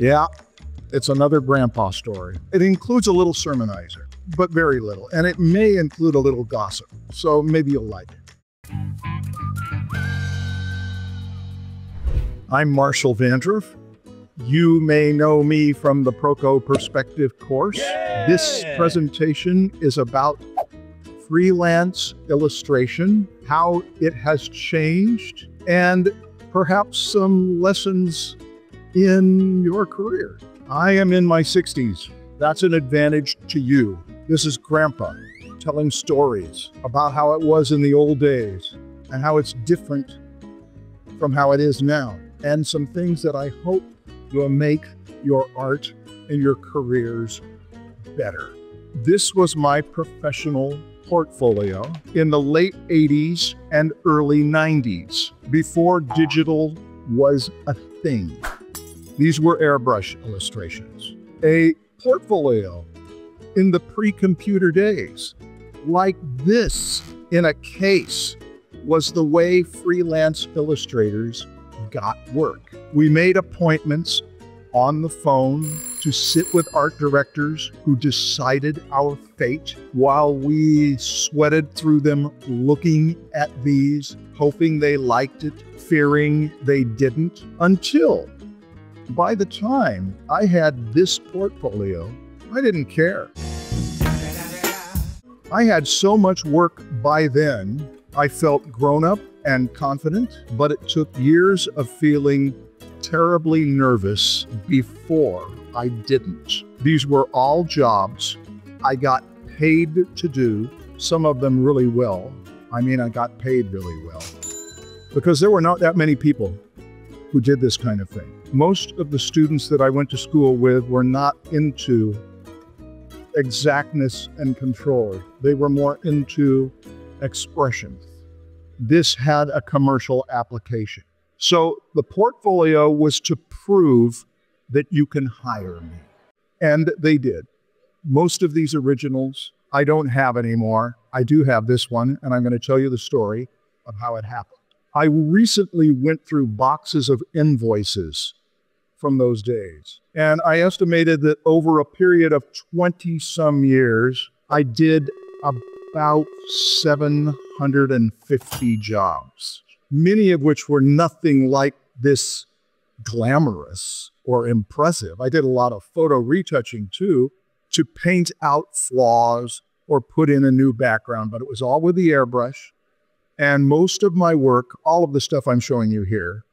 Yeah, it's another grandpa story. It includes a little sermonizer, but very little. And it may include a little gossip. So maybe you'll like it. I'm Marshall Vandruff. You may know me from the Proco Perspective course. Yeah! This presentation is about freelance illustration, how it has changed, and perhaps some lessons in your career. I am in my 60s. That's an advantage to you. This is Grandpa telling stories about how it was in the old days and how it's different from how it is now, and some things that I hope will make your art and your careers better. This was my professional portfolio in the late 80s and early 90s, before digital was a thing. These were airbrush illustrations. A portfolio in the pre-computer days, like this in a case, was the way freelance illustrators got work. We made appointments on the phone to sit with art directors who decided our fate while we sweated through them looking at these, hoping they liked it, fearing they didn't, until by the time I had this portfolio, I didn't care. I had so much work by then, I felt grown up and confident, but it took years of feeling terribly nervous before I didn't. These were all jobs I got paid to do, some of them really well. I mean, I got paid really well, because there were not that many people who did this kind of thing. Most of the students that I went to school with were not into exactness and control. They were more into expression. This had a commercial application. So the portfolio was to prove that you can hire me. And they did. Most of these originals I don't have anymore. I do have this one, and I'm going to tell you the story of how it happened. I recently went through boxes of invoices from those days, and I estimated that over a period of 20-some years, I did about 750 jobs, many of which were nothing like this glamorous or impressive. I did a lot of photo retouching too, to paint out flaws or put in a new background, but it was all with the airbrush. And most of my work, all of the stuff I'm showing you here,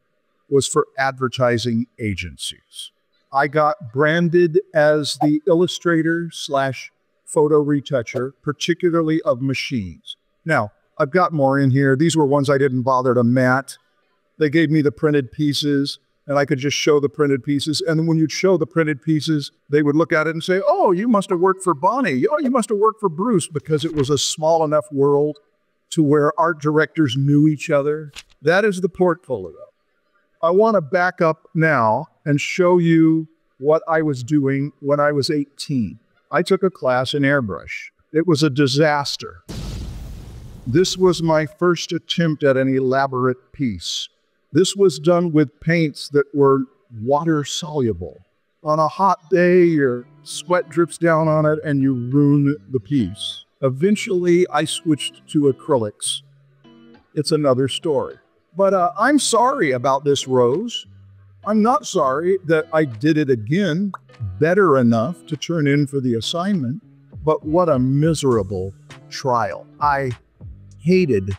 was for advertising agencies. I got branded as the illustrator / photo retoucher, particularly of machines. Now, I've got more in here. These were ones I didn't bother to mat. They gave me the printed pieces, and I could just show the printed pieces. And when you'd show the printed pieces, they would look at it and say, oh, you must have worked for Bonnie. Oh, you must have worked for Bruce, because it was a small enough world to where art directors knew each other. That is the portfolio. I want to back up now and show you what I was doing when I was 18. I took a class in airbrush. It was a disaster. This was my first attempt at an elaborate piece. This was done with paints that were water soluble. On a hot day, your sweat drips down on it and you ruin the piece. Eventually, I switched to acrylics. It's another story. But I'm sorry about this rose. I'm not sorry that I did it again, better enough to turn in for the assignment, but what a miserable trial. I hated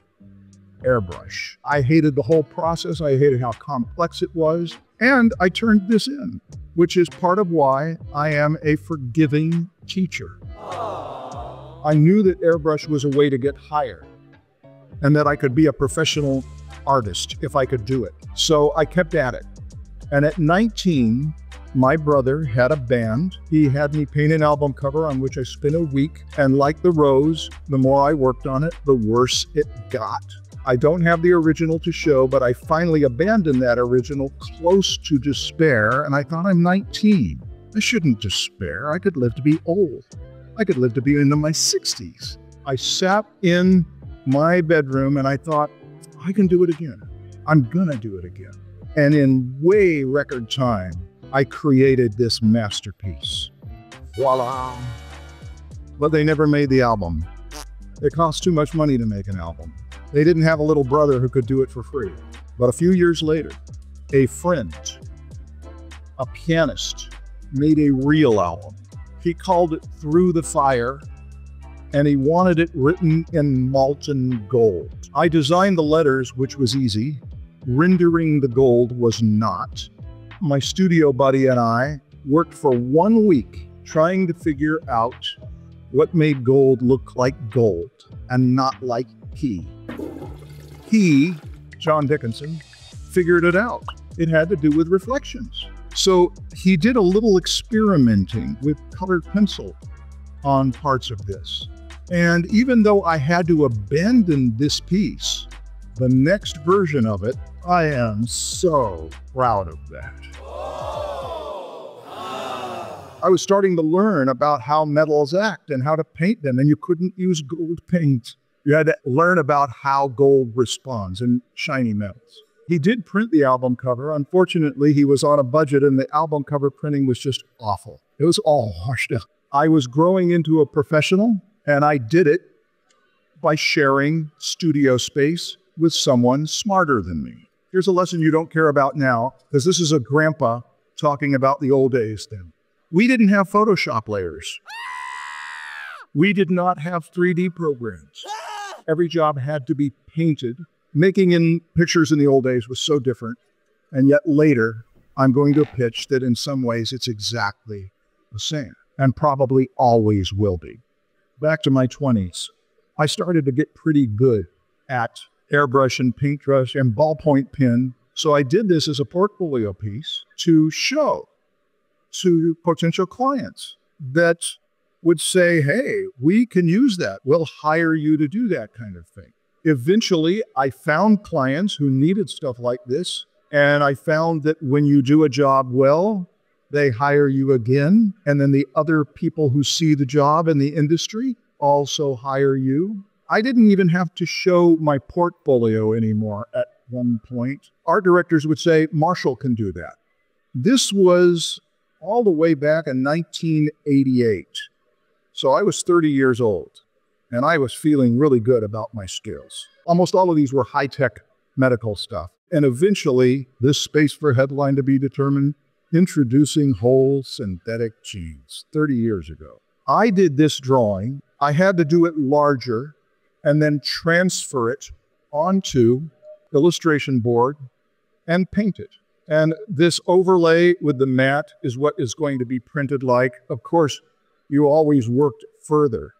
airbrush. I hated the whole process. I hated how complex it was. And I turned this in, which is part of why I am a forgiving teacher. I knew that airbrush was a way to get hired and that I could be a professional artist if I could do it. So I kept at it. And at 19, my brother had a band. He had me paint an album cover on which I spent a week. And like the rose, the more I worked on it, the worse it got. I don't have the original to show, but I finally abandoned that original close to despair. And I thought, I'm 19. I shouldn't despair. I could live to be old. I could live to be into my 60s. I sat in my bedroom and I thought, I can do it again. I'm gonna do it again. And in way record time, I created this masterpiece. Voila. But they never made the album. It cost too much money to make an album. They didn't have a little brother who could do it for free. But a few years later, a friend, a pianist, made a real album. He called it Through the Fire, and he wanted it written in molten gold. I designed the letters, which was easy. Rendering the gold was not. My studio buddy and I worked for 1 week trying to figure out what made gold look like gold and not like he. He, John Dickinson, figured it out. It had to do with reflections. So he did a little experimenting with colored pencil on parts of this. And even though I had to abandon this piece, the next version of it, I am so proud of that. I was starting to learn about how metals act and how to paint them, and you couldn't use gold paint. You had to learn about how gold responds in shiny metals. He did print the album cover. Unfortunately, he was on a budget and the album cover printing was just awful. It was all washed out. I was growing into a professional, and I did it by sharing studio space with someone smarter than me. Here's a lesson you don't care about now, because this is a grandpa talking about the old days then. We didn't have Photoshop layers. We did not have 3D programs. Every job had to be painted. Making in pictures in the old days was so different. And yet later, I'm going to pitch that in some ways it's exactly the same, and probably always will be. Back to my 20s, I started to get pretty good at airbrush and paintbrush and ballpoint pen. So I did this as a portfolio piece to show to potential clients that would say, hey, we can use that. We'll hire you to do that kind of thing. Eventually, I found clients who needed stuff like this. And I found that when you do a job well, they hire you again. And then the other people who see the job in the industry also hire you. I didn't even have to show my portfolio anymore at one point. Art directors would say, Marshall can do that. This was all the way back in 1988. So I was 30 years old, and I was feeling really good about my skills. Almost all of these were high-tech medical stuff. And eventually, this space for headline to be determined, introducing whole synthetic genes, 30 years ago. I did this drawing. I had to do it larger and then transfer it onto illustration board and paint it. And this overlay with the mat is what is going to be printed like. Of course, you always worked further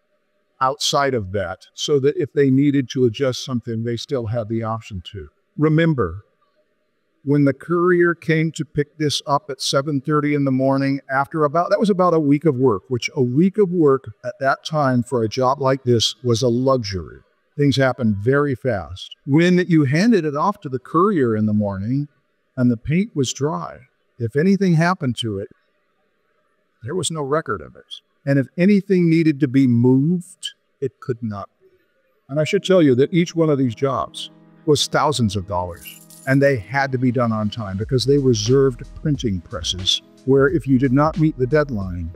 outside of that so that if they needed to adjust something, they still had the option to. Remember, when the courier came to pick this up at 7:30 in the morning, that was about a week of work, which a week of work at that time for a job like this was a luxury. Things happened very fast. When you handed it off to the courier in the morning and the paint was dry, if anything happened to it, there was no record of it. And if anything needed to be moved, it could not be. And I should tell you that each one of these jobs was thousands of dollars. And they had to be done on time because they reserved printing presses where if you did not meet the deadline,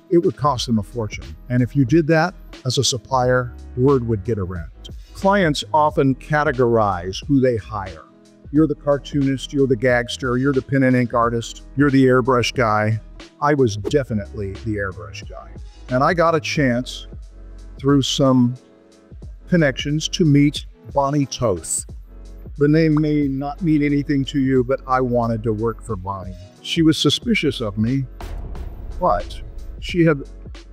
it would cost them a fortune. And if you did that as a supplier, word would get around. Clients often categorize who they hire. You're the cartoonist, you're the gagster, you're the pen and ink artist, you're the airbrush guy. I was definitely the airbrush guy. And I got a chance through some connections to meet Bonnie Toth. The name may not mean anything to you, but I wanted to work for Bonnie. She was suspicious of me, but she had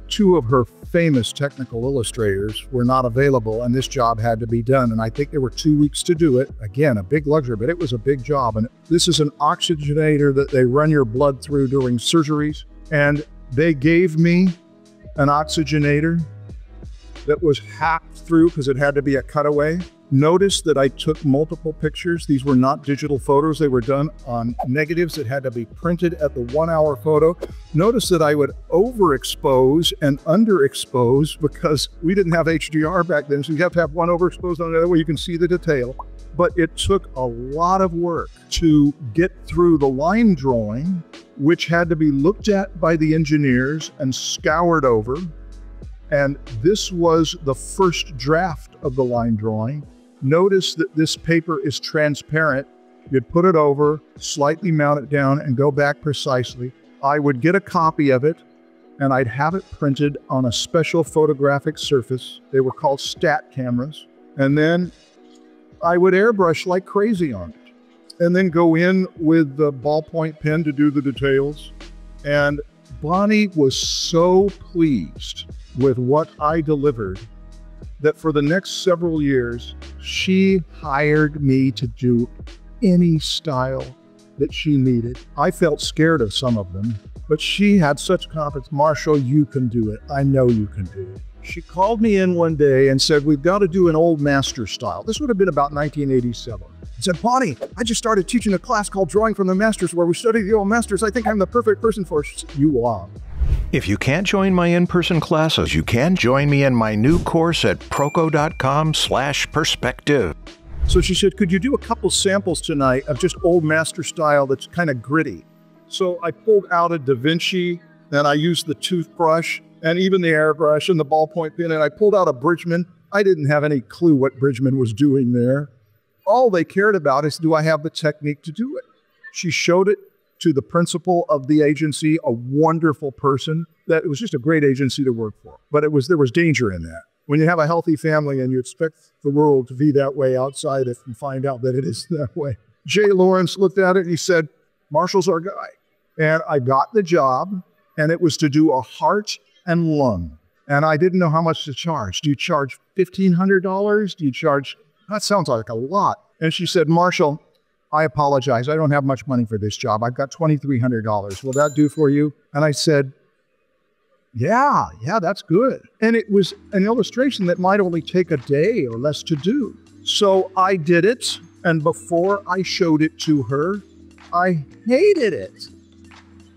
two of her famous technical illustrators were not available, and this job had to be done. And I think there were 2 weeks to do it. Again, a big luxury, but it was a big job. And this is an oxygenator that they run your blood through during surgeries. And they gave me an oxygenator that was hacked through because it had to be a cutaway. Notice that I took multiple pictures. These were not digital photos. They were done on negatives that had to be printed at the 1 hour photo. Notice that I would overexpose and underexpose because we didn't have HDR back then. So you have to have one overexposed on the other where you can see the detail. But it took a lot of work to get through the line drawing, which had to be looked at by the engineers and scoured over. And this was the first draft of the line drawing. Notice that this paper is transparent. You'd put it over, slightly mount it down, and go back precisely. I would get a copy of it, and I'd have it printed on a special photographic surface. They were called stat cameras. And then I would airbrush like crazy on it, and then go in with the ballpoint pen to do the details. And Bonnie was so pleased with what I delivered that for the next several years, she hired me to do any style that she needed. I felt scared of some of them, but she had such confidence. Marshall, you can do it. I know you can do it. She called me in one day and said, we've got to do an old master style. This would have been about 1987. I said, Bonnie, I just started teaching a class called Drawing from the Masters where we study the old masters. I think I'm the perfect person for it. She said, you are. If you can't join my in-person classes, you can join me in my new course at proco.com/perspective. So she said, could you do a couple samples tonight of just old master style that's kind of gritty? So I pulled out a Da Vinci, and I used the toothbrush and even the airbrush and the ballpoint pen, and I pulled out a Bridgman. I didn't have any clue what Bridgman was doing there. All they cared about is, do I have the technique to do it? She showed it to the principal of the agency, a wonderful person. That it was just a great agency to work for. But there was danger in that. When you have a healthy family and you expect the world to be that way outside if you find out that it is that way. Jay Lawrence looked at it and he said, Marshall's our guy. And I got the job, and it was to do a heart and lung. And I didn't know how much to charge. Do you charge $1,500? Do you charge, that sounds like a lot. And she said, Marshall, I apologize. I don't have much money for this job. I've got $2,300. Will that do for you? And I said, yeah, that's good. And it was an illustration that might only take a day or less to do. So I did it. And before I showed it to her, I hated it.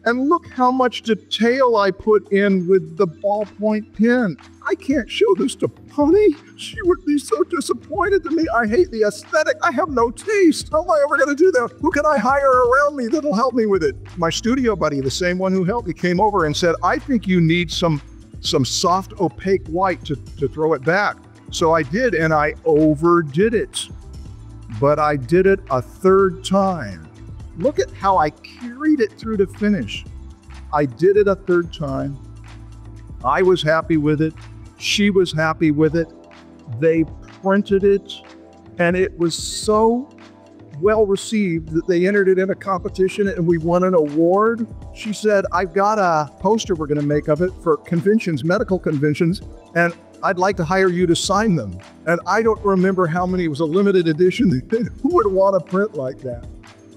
And look how much detail I put in with the ballpoint pen. I can't show this to Bonnie. She would be so disappointed to me. I hate the aesthetic. I have no taste. How am I ever going to do that? Who can I hire around me that'll help me with it? My studio buddy, the same one who helped me, came over and said, I think you need some soft opaque white to throw it back. So I did, and I overdid it. But I did it a third time. Look at how I carried it through to finish. I did it a third time. I was happy with it. She was happy with it. They printed it, and it was so well received that they entered it in a competition and we won an award. She said, I've got a poster we're going to make of it for conventions, medical conventions, and I'd like to hire you to sign them. And I don't remember how many. It was a limited edition. Who would want a print like that?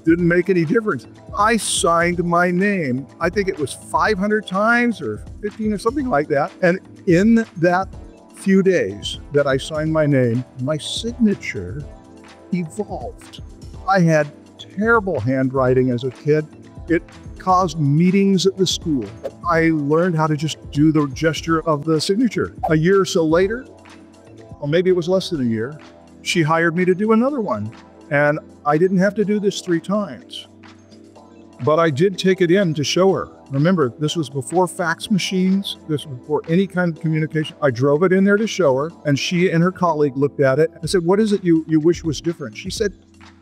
Didn't make any difference. I signed my name. I think it was 500 times or 15 or something like that. And in that few days that I signed my name, my signature evolved. I had terrible handwriting as a kid. It caused meetings at the school. I learned how to just do the gesture of the signature. A year or so later, or maybe it was less than a year, she hired me to do another one. And I didn't have to do this 3 times, but I did take it in to show her. Remember, this was before fax machines. This was before any kind of communication. I drove it in there to show her, and she and her colleague looked at it. I said, what is it you wish was different? She said,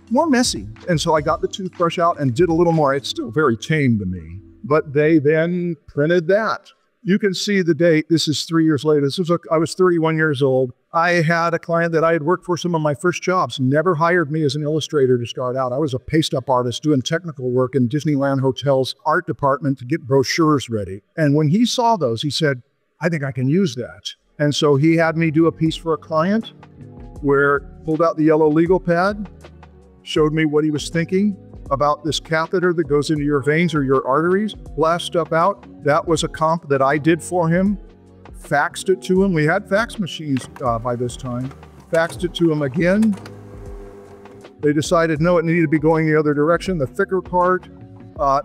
more messy. And so I got the toothbrush out and did a little more. It's still very tame to me, but they then printed that. You can see the date. This is 3 years later. I was 31 years old. I had a client that I had worked for some of my first jobs, never hired me as an illustrator to start out. I was a paste-up artist doing technical work in Disneyland Hotel's art department to get brochures ready. And when he saw those, he said, I think I can use that. And so he had me do a piece for a client where pulled out the yellow legal pad, showed me what he was thinking about this catheter that goes into your veins or your arteries, blast stuff out. That was a comp that I did for him, faxed it to him. We had fax machines by this time. Faxed it to him again. They decided, no, it needed to be going the other direction, the thicker part.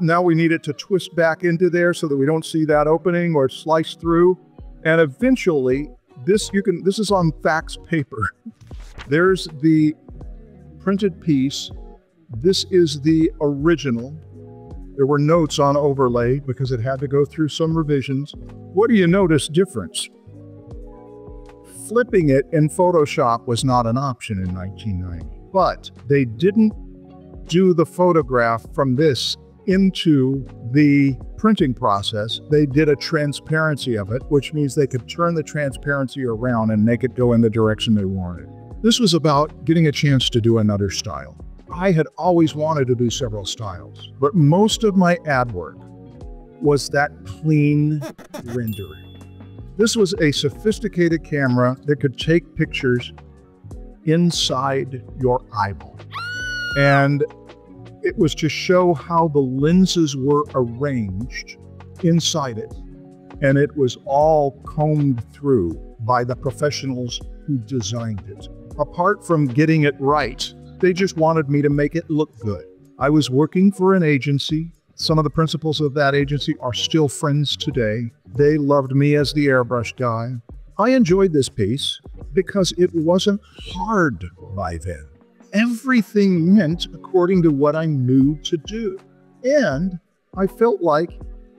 Now we need it to twist back into there so that we don't see that opening or slice through. And eventually, this is on fax paper. There's the printed piece. This is the original. There were notes on overlay because it had to go through some revisions. What do you notice difference? Flipping it in Photoshop was not an option in 1990, but they didn't do the photograph from this into the printing process. They did a transparency of it, which means they could turn the transparency around and make it go in the direction they wanted. This was about getting a chance to do another style. I had always wanted to do several styles, but most of my ad work was that clean rendering. This was a sophisticated camera that could take pictures inside your eyeball. And it was to show how the lenses were arranged inside it. And it was all combed through by the professionals who designed it. Apart from getting it right, they just wanted me to make it look good. I was working for an agency. Some of the principals of that agency are still friends today. They loved me as the airbrush guy. I enjoyed this piece because it wasn't hard by then. Everything meant according to what I knew to do. And I felt like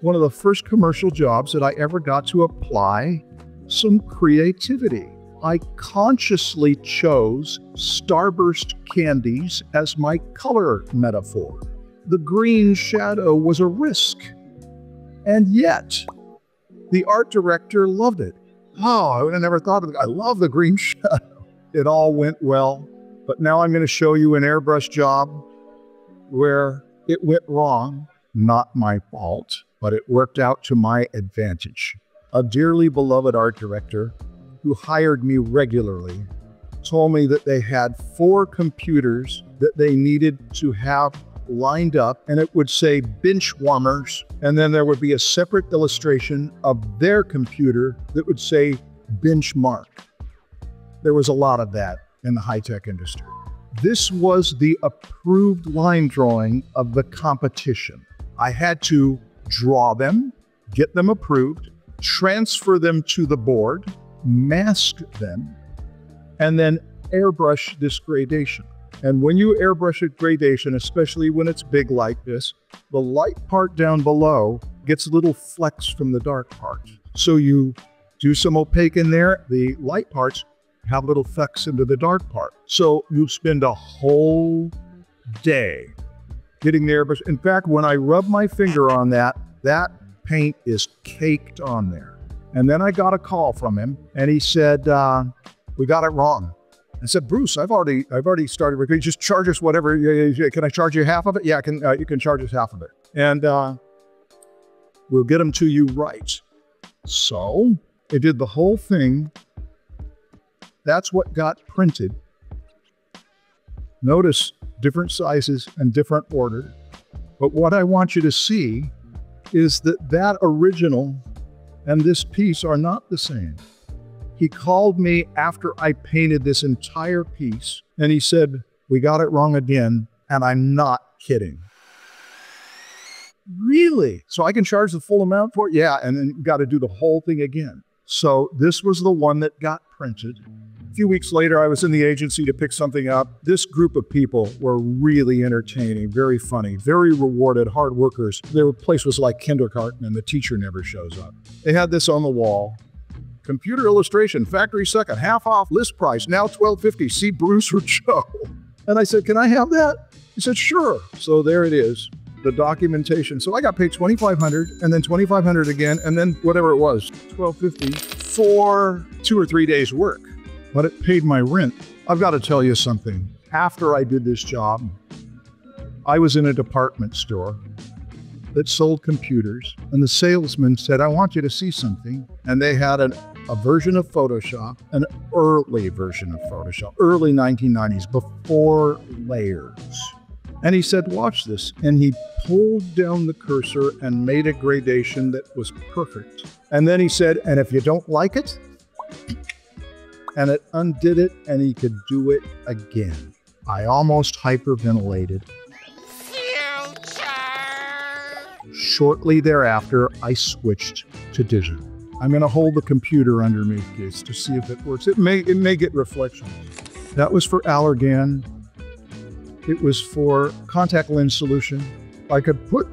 one of the first commercial jobs that I ever got to apply some creativity. I consciously chose Starburst candies as my color metaphor. The green shadow was a risk. And yet, the art director loved it. Oh, I would have never thought of it. I love the green shadow. It all went well. But now I'm going to show you an airbrush job where it went wrong. Not my fault, but it worked out to my advantage. A dearly beloved art director who hired me regularly told me that they had 4 computers that they needed to have lined up, and it would say bench warmers, and then there would be a separate illustration of their computer that would say benchmark. There was a lot of that in the high-tech industry. This was the approved line drawing of the competition. I had to draw them, get them approved, transfer them to the board, mask them, and then airbrush this gradation. And when you airbrush a gradation, especially when it's big like this, the light part down below gets a little flecks from the dark part. So you do some opaque in there, the light parts have little flecks into the dark part. So you spend a whole day getting the airbrush. In fact, when I rub my finger on that, that paint is caked on there. And then I got a call from him, and he said, we got it wrong. I said, Bruce, I've already started recording. Just charge us whatever. Can I charge you half of it? Yeah, you can charge us half of it. And we'll get them to you right. So it did the whole thing. That's what got printed. Notice different sizes and different order. But what I want you to see is that that original and this piece are not the same. He called me after I painted this entire piece, and he said, we got it wrong again, and I'm not kidding. Really? So I can charge the full amount for it? Yeah, and then got to do the whole thing again. So this was the one that got printed. A few weeks later, I was in the agency to pick something up. This group of people were really entertaining, very funny, very rewarded, hard workers. Their place was like kindergarten, and the teacher never shows up. They had this on the wall. Computer illustration, factory second, half off, list price, now $12.50. See Bruce or Joe. And I said, can I have that? He said, sure. So there it is, the documentation. So I got paid $2,500 and then $2,500 again, and then whatever it was, $12.50 for 2 or 3 days work. But it paid my rent. I've got to tell you something. After I did this job, I was in a department store that sold computers, and the salesman said, I want you to see something. And they had a version of Photoshop, an early version of Photoshop, early 1990s, before layers. And he said, watch this. And he pulled down the cursor and made a gradation that was perfect. And then he said, and if you don't like it, and it undid it, and he could do it again. I almost hyperventilated. Shortly thereafter, I switched to digital. I'm going to hold the computer underneath this to see if it works. It may get reflections. That was for Allergan. It was for contact lens solution. I could put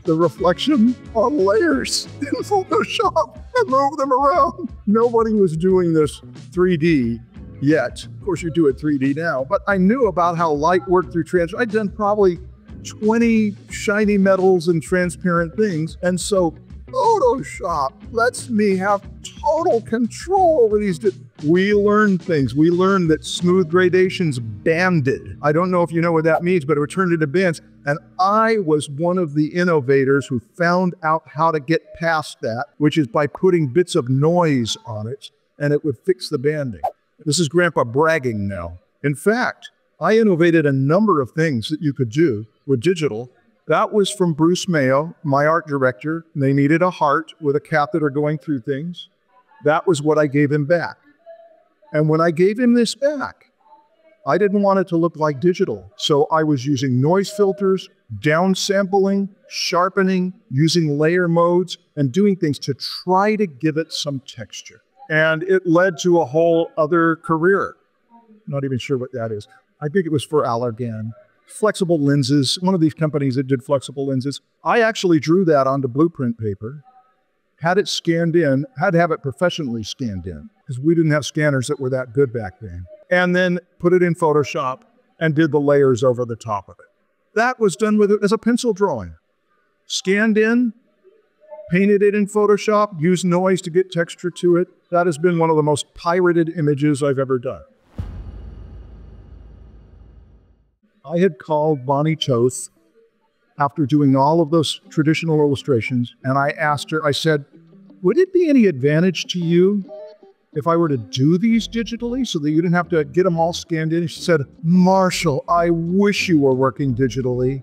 the reflection on layers in Photoshop and move them around. Nobody was doing this 3D yet. Of course, you do it 3D now, but I knew about how light worked through transfer. I'd done probably 20 shiny metals and transparent things. And so Photoshop lets me have total control over these. We learned things. We learned that smooth gradations banded. I don't know if you know what that means, but it would turn into bands. And I was one of the innovators who found out how to get past that, which is by putting bits of noise on it, and it would fix the banding. This is Grandpa bragging now. In fact, I innovated a number of things that you could do with digital. That was from Bruce Mayo, my art director. They needed a heart with a catheter going through things. That was what I gave him back. And when I gave him this back, I didn't want it to look like digital. So I was using noise filters, downsampling, sharpening, using layer modes, and doing things to try to give it some texture. And it led to a whole other career. Not even sure what that is. I think it was for Allergan. Flexible lenses, one of these companies that did flexible lenses. I actually drew that onto blueprint paper, had it scanned in, had to have it professionally scanned in, because we didn't have scanners that were that good back then. And then put it in Photoshop and did the layers over the top of it. That was done with it as a pencil drawing. Scanned in, painted it in Photoshop, used noise to get texture to it. That has been one of the most pirated images I've ever done. I had called Bonnie Toth after doing all of those traditional illustrations, and I asked her, I said, would it be any advantage to you if I were to do these digitally so that you didn't have to get them all scanned in? And she said, Marshall, I wish you were working digitally.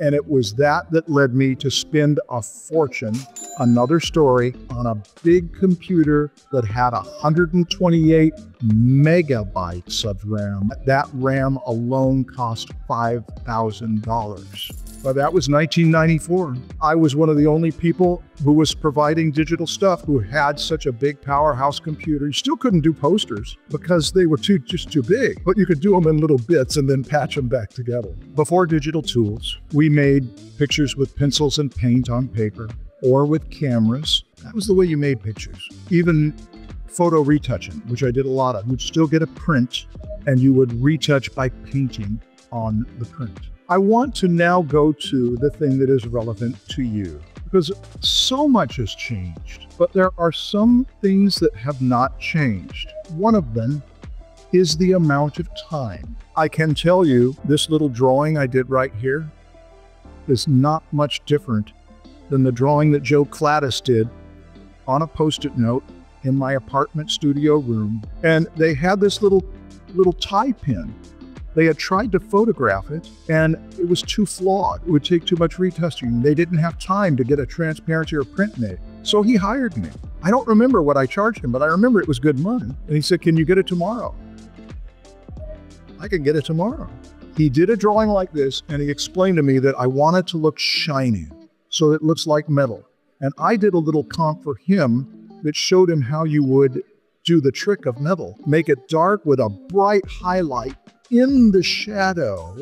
And it was that led me to spend a fortune, another story, on a big computer that had 128 megabytes of RAM. That RAM alone cost $5,000. But that was 1994. I was one of the only people who was providing digital stuff who had such a big powerhouse computer. You still couldn't do posters because they were just too big, but you could do them in little bits and then patch them back together. Before digital tools, we made pictures with pencils and paint on paper or with cameras. That was the way you made pictures. Even photo retouching, which I did a lot of. You'd still get a print and you would retouch by painting on the print. I want to now go to the thing that is relevant to you, because so much has changed, but there are some things that have not changed. One of them is the amount of time. I can tell you this little drawing I did right here is not much different than the drawing that Joe Cladis did on a Post-it note in my apartment studio room. And they had this little tie pin. They had tried to photograph it, and it was too flawed. It would take too much retouching. They didn't have time to get a transparency or print made. So he hired me. I don't remember what I charged him, but I remember it was good money. And he said, can you get it tomorrow? I can get it tomorrow. He did a drawing like this, and he explained to me that I wanted to look shiny, so it looks like metal. And I did a little comp for him that showed him how you would do the trick of metal. Make it dark with a bright highlight in the shadow,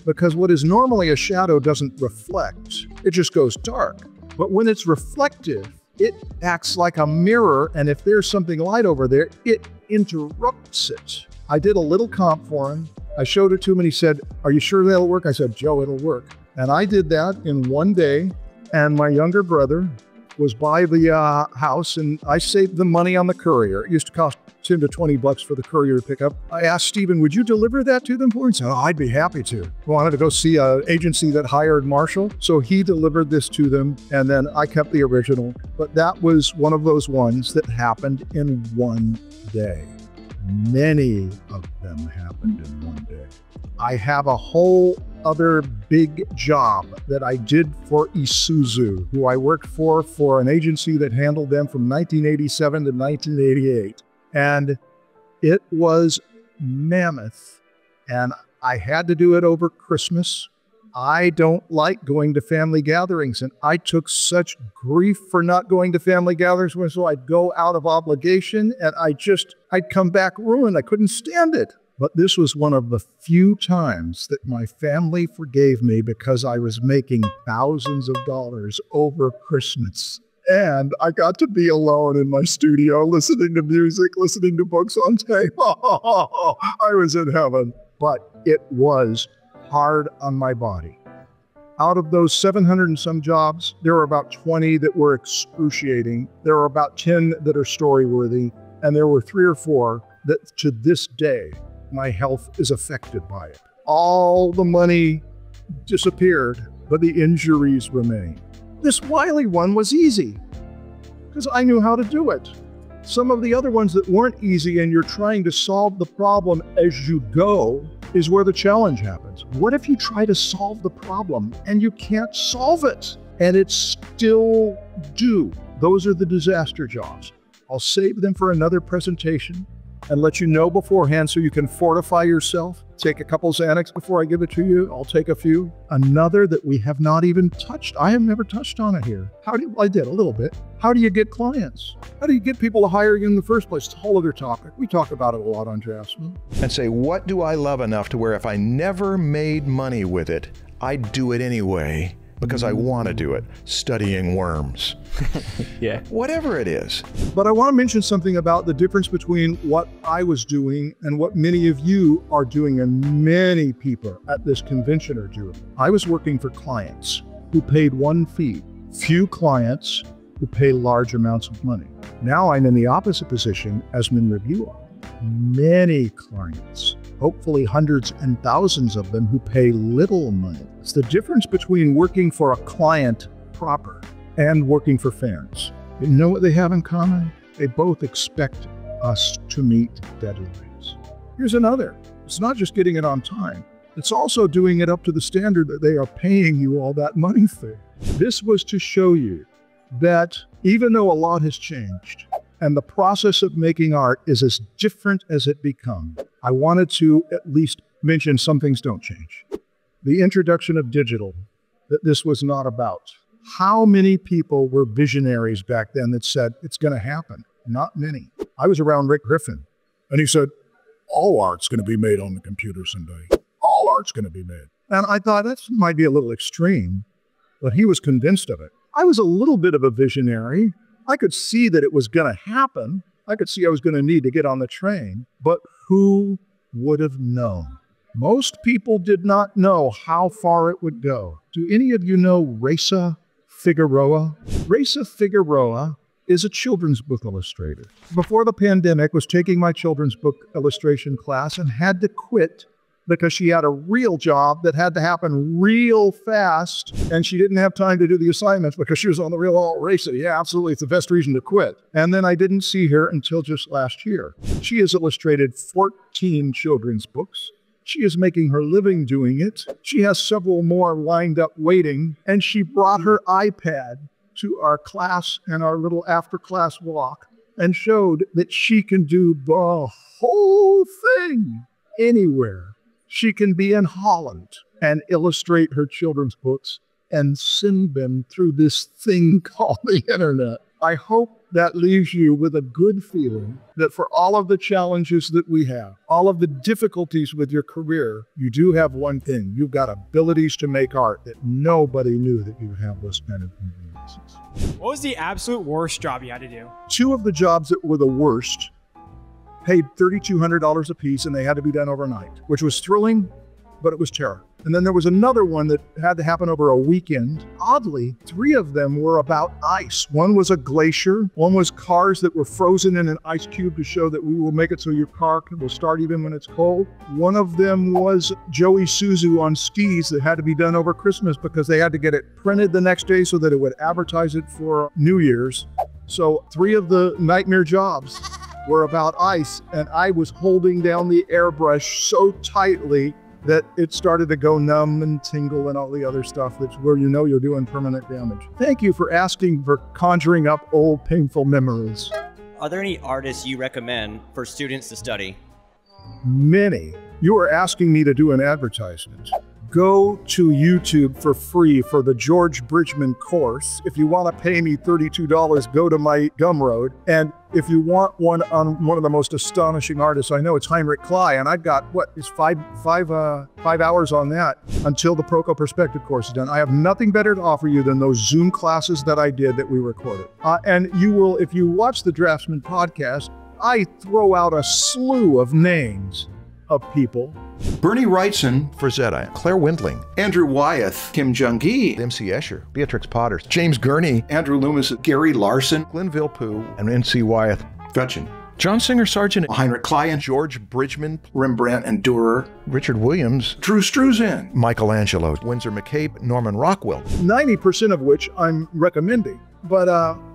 because what is normally a shadow doesn't reflect. It just goes dark. But when it's reflective, it acts like a mirror, and if there's something light over there, it interrupts it. I did a little comp for him. I showed it to him and he said, are you sure that'll work? I said, Joe, it'll work. And I did that in one day, and my younger brother was by the house, and I saved the money on the courier. It used to cost 10 to 20 bucks for the courier to pick up. I asked Stephen, would you deliver that to them for me? He said, oh, I'd be happy to. I wanted to go see an agency that hired Marshall. So he delivered this to them, and then I kept the original. But that was one of those ones that happened in one day. Many of them happened in one day. I have a whole other big job that I did for Isuzu, who I worked for an agency that handled them from 1987 to 1988. And it was mammoth. And I had to do it over Christmas. I don't like going to family gatherings, and I took such grief for not going to family gatherings, so I'd go out of obligation, and I'd come back ruined. I couldn't stand it. But this was one of the few times that my family forgave me because I was making thousands of dollars over Christmas. And I got to be alone in my studio, listening to music, listening to books on tape. I was in heaven. But it was hard on my body. Out of those 700 and some jobs, there were about 20 that were excruciating. There were about 10 that are story-worthy. And there were 3 or 4 that to this day, my health is affected by it. All the money disappeared, but the injuries remain. This Wiley one was easy because I knew how to do it. Some of the other ones that weren't easy and you're trying to solve the problem as you go is where the challenge happens. What if you try to solve the problem and you can't solve it and it's still due? Those are the disaster jobs. I'll save them for another presentation and let you know beforehand so you can fortify yourself. Take a couple Xanax before I give it to you. I'll take a few. Another that we have not even touched. I have never touched on it here. I did a little bit. How do you get clients? How do you get people to hire you in the first place? It's a whole other topic. We talk about it a lot on Jasmine. And say, what do I love enough to where if I never made money with it, I'd do it anyway because I want to do it, studying worms. Yeah. Whatever it is. But I want to mention something about the difference between what I was doing and what many of you are doing and many people at this convention are doing. I was working for clients who paid one fee. Few clients who pay large amounts of money. Now I'm in the opposite position as an reviewer. Many clients, hopefully hundreds and thousands of them who pay little money. It's the difference between working for a client proper and working for fans. You know what they have in common? They both expect us to meet deadlines. Here's another. It's not just getting it on time. It's also doing it up to the standard that they are paying you all that money for. This was to show you that even though a lot has changed and the process of making art is as different as it becomes, I wanted to at least mention some things don't change. The introduction of digital, that this was not about. How many people were visionaries back then that said, it's going to happen? Not many. I was around Rick Griffin, and he said, all art's going to be made on the computer someday. All art's going to be made. And I thought that might be a little extreme, but he was convinced of it. I was a little bit of a visionary. I could see that it was going to happen. I could see I was going to need to get on the train, but who would have known? Most people did not know how far it would go. Do any of you know Raisa Figueroa? Raisa Figueroa is a children's book illustrator. Before the pandemic, was taking my children's book illustration class and had to quit because she had a real job that had to happen real fast, and she didn't have time to do the assignments because she was on the real Raisa. Yeah, absolutely. It's the best reason to quit. And then I didn't see her until just last year. She has illustrated 14 children's books. She is making her living doing it. She has several more lined up waiting, and she brought her iPad to our class and our little after-class walk and showed that she can do the whole thing anywhere. She can be in Holland and illustrate her children's books and send them through this thing called the internet. I hope that leaves you with a good feeling that for all of the challenges that we have, all of the difficulties with your career, you do have one thing. You've got abilities to make art that nobody knew that you have those kind of conveniences. What was the absolute worst job you had to do? 2 of the jobs that were the worst paid $3,200 a piece, and they had to be done overnight, which was thrilling, but it was terror. And then there was another one that had to happen over a weekend. Oddly, 3 of them were about ice. One was a glacier. One was cars that were frozen in an ice cube to show that we will make it so your car will start even when it's cold. One of them was Joey Suzu on skis that had to be done over Christmas because they had to get it printed the next day so that it would advertise it for New Year's. So 3 of the nightmare jobs were about ice, and I was holding down the airbrush so tightly that it started to go numb and tingle and all the other stuff that's where you know you're doing permanent damage. Thank you for asking for conjuring up old painful memories. Are there any artists you recommend for students to study? Many. You are asking me to do an advertisement. Go to YouTube for free for the George Bridgman course. If you want to pay me $32, go to my Gumroad. And if you want one on one of the most astonishing artists I know, it's Heinrich Klei, and I've got, what, is five hours on that until the Proco Perspective course is done. I have nothing better to offer you than those Zoom classes that I did that we recorded. And you will, if you watch the Draftsman podcast, I throw out a slew of names of people. Bernie Wrightson, Frazetta, Claire Windling, Andrew Wyeth, Kim Jung-gi, MC Escher, Beatrix Potter, James Gurney, Andrew Loomis, Gary Larson, Glenn Villepeu, and NC Wyeth, Gutchin, John Singer Sargent, Heinrich Klei, and George Bridgman, Rembrandt and Dürer, Richard Williams, Drew Struzan, Michelangelo, Windsor McCabe, Norman Rockwell. 90% of which I'm recommending. But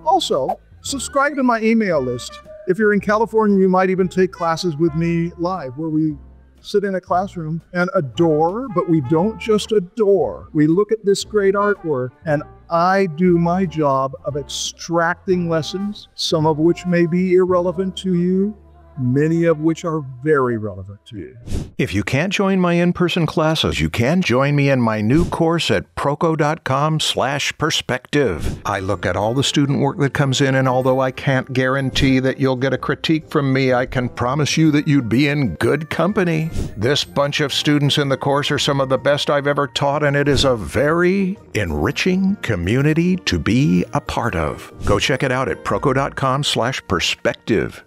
also, subscribe to my email list. If you're in California, you might even take classes with me live, where we sit in a classroom and adore, but we don't just adore. We look at this great artwork, and I do my job of extracting lessons, some of which may be irrelevant to you, many of which are very relevant to you. If you can't join my in-person classes, you can join me in my new course at proco.com/perspective. I look at all the student work that comes in, and although I can't guarantee that you'll get a critique from me, I can promise you that you'd be in good company. This bunch of students in the course are some of the best I've ever taught, and it is a very enriching community to be a part of. Go check it out at proco.com/perspective.